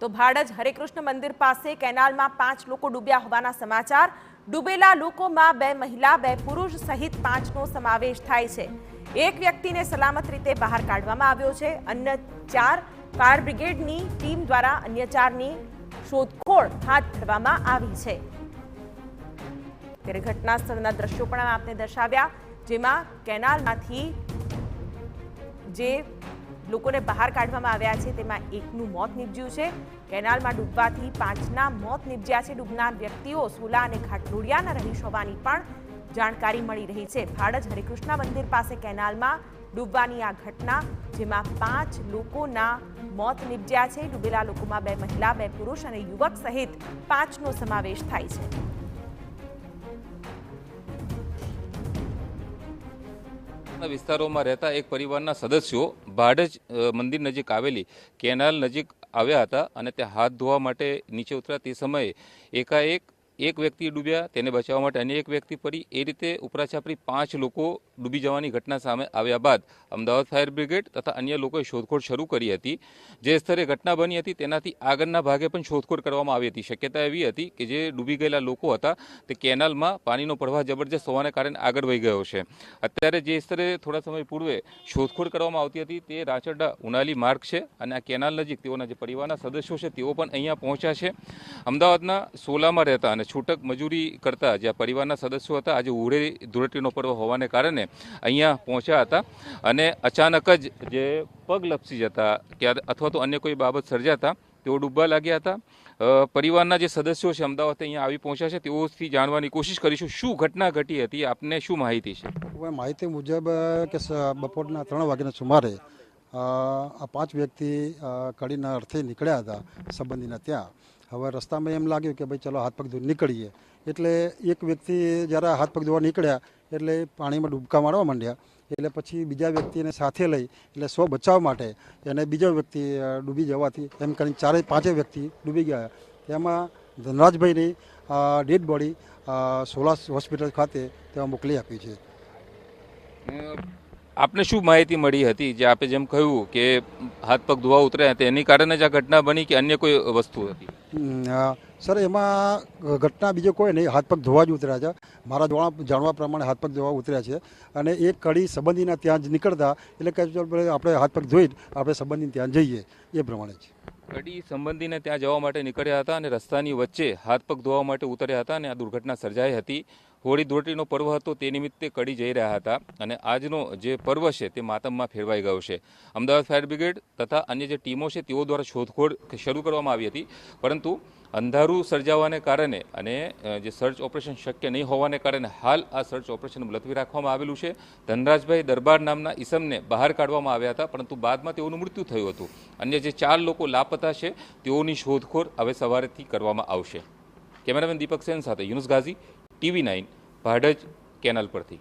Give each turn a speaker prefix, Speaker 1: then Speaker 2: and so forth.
Speaker 1: તો ભાડજ હરેકૃષ્ણ મંદિર પાસે કેનાલમાં 5 લોકો ડૂબ્યા હોવાના સમાચાર। ડૂબેલા લોકોમાં 2 મહિલા 2 પુરુષ સહિત 5નો સમાવેશ થાય છે। એક વ્યક્તિને સલામત રીતે બહાર કાઢવામાં આવ્યો છે। અન્ય 4 ફાયર બ્રિગેડની ટીમ દ્વારા અન્ય 4ની શોધખોળ હાથ ધરવામાં આવી છે। ત્યારે ઘટના સ્થળના દ્રશ્યો પણ આપને દર્શાવ્યા, જેમાં કેનાલમાંથી જે લોકોને બહાર કાઢવામાં આવ્યા છે તેમાં એકનું મોત નીપજ્યું છે। કેનાલમાં ડૂબવાથી 5ના મોત નીપજ્યા છે। ડૂબનાર વ્યક્તિઓ સોલા અને ઘાટલોડિયાના રહીશ હોવાની પણ જાણકારી મળી રહી છે। ભાડજ હરેકૃષ્ણ મંદિર પાસે કેનાલમાં ડૂબવાની આ ઘટના, જેમાં 5 લોકોના મોત નીપજ્યા છે। ડૂબેલા લોકોમાં 2 મહિલા 2 પુરુષ અને યુવક સહિત 5નો સમાવેશ થાય છે।
Speaker 2: વિસ્તારોમાં રહેતા એક પરિવારના સદસ્યો ભાડજ મંદિર નજીક આવેલી કેનાલ નજીક આવ્યા હતા અને તે હાથ ધોવા માટે નીચે ઉતર્યા તે સમયે એકાએક એક વ્યક્તિ ડૂબ્યા, તેને બચાવવા માટે અન્ય એક વ્યક્તિ પડી। એ રીતે ઉપરાછાપરી 5 લોકો ડૂબી જવાની ઘટના સામે આવ્યા બાદ અમદાવાદ ફાયર બ્રિગેડ તથા અન્ય લોકોએ શોધખોળ શરૂ કરી હતી। જે સ્તરે ઘટના બની હતી તેનાથી આગળના ભાગે પણ શોધખોળ કરવામાં આવી હતી। શક્યતા એવી હતી કે જે ડૂબી ગયેલા લોકો હતા તે કેનાલમાં પાણીનો પ્રવાહ જબરજસ્ત હોવાને કારણે આગળ વહી ગયો છે। અત્યારે જે સ્તરે થોડા સમય પૂર્વે શોધખોળ કરવામાં આવતી હતી તે રાચરડા ઉનાલી માર્ગ છે અને આ કેનાલ નજીક તેઓના જે પરિવારના સદસ્યો છે તેઓ પણ અહીંયા પહોંચ્યા છે। અમદાવાદના સોલામાં રહેતા અને છૂટક મજૂરી કરતા જે પરિવારના સદસ્યો હતા આજે હોળી ધૂળેટીનો પર્વ હોવાને કારણે અહીંયા પહોંચ્યા હતા અને અચાનક જ જે પગ લપસી જતા કે અથવા તો અન્ય કોઈ બાબત સર્જાતા તેઓ ડૂબવા લાગ્યા હતા। પરિવારના જે સદસ્યો છે અમદાવાદ અહીંયા આવી પહોંચ્યા છે, તેઓથી જાણવાની કોશિશ કરીશું શું ઘટના ઘટી હતી, આપને શું માહિતી છે?
Speaker 3: માહિતી મુજબ કે બપોરના 3 વાગ્યાના સુમારે આ 5 વ્યક્તિ કડીના અર્થે નીકળ્યા હતા સંબંધીના ત્યાં। હવે રસ્તામાં એમ લાગ્યું કે ભાઈ ચલો હાથ પગ ધોઈને નીકળીએ, એટલે એક વ્યક્તિ જ્યારે હાથ પગ ધોવા નીકળ્યા એટલે પાણીમાં ડૂબકા મારવા માંડ્યા। એટલે પછી બીજા વ્યક્તિને સાથે લઈ એટલે સ્વ બચાવ માટે એને બીજો વ્યક્તિ ડૂબી જવાથી એમ કરીને 4-5 વ્યક્તિ ડૂબી ગયા। તેમાં ધનરાજભાઈની ડેડ બોડી સોલા હોસ્પિટલ ખાતે તેમાં મોકલી આપી છે।
Speaker 2: આપને શું માહિતી મળી હતી, જે આપે જેમ કહ્યું કે હાથ પગ ધોવા ઉતર્યા તેની કારણે જ આ ઘટના બની કે અન્ય કોઈ વસ્તુ હતી?
Speaker 3: સર, એમાં ઘટના બીજો કોઈ નહીં, હાથ પગ ધોવા જ ઉતર્યા છે। મારા જાણવા પ્રમાણે હાથ પગ ધોવા ઉતર્યા છે અને એક કડી સંબંધીના ત્યાં જ નીકળતા એટલે કે આપણે હાથ પગ ધોઈ આપણે સંબંધીને ત્યાં જઈએ એ પ્રમાણે જ
Speaker 2: કડી સંબંધીને ત્યાં જવા માટે નીકળ્યા હતા અને રસ્તાની વચ્ચે હાથ પગ ધોવા માટે ઉતર્યા હતા અને આ દુર્ઘટના સર્જાઈ હતી। હોળી ધૂળેટીનો પર્વ હતો તે નિમિત્તે કડી જઈ રહ્યા હતા અને આજનો જે પર્વ છે તે માતમમાં ફેરવાઈ ગયો છે। અમદાવાદ ફાયર બ્રિગેડ તથા અન્ય જે ટીમો છે તેઓ દ્વારા શોધખોળ શરૂ કરવામાં આવી હતી, પરંતુ અંધારું સર્જાવાને કારણે અને જે સર્ચ ઓપરેશન શક્ય નહીં હોવાને કારણે હાલ આ સર્ચ ઓપરેશન મુલતવી રાખવામાં આવેલું છે। ધનરાજભાઈ દરબાર નામના ઈસમને બહાર કાઢવામાં આવ્યા હતા, પરંતુ બાદમાં તેઓનું મૃત્યુ થયું હતું। અન્ય જે 4 લોકો લાપતા છે તેઓની શોધખોળ હવે સવારેથી કરવામાં આવશે। કેમેરામેન દીપક સેન સાથે યુનુસ ગાઝી, TV9 ભાડજ કેનાલ પરથી।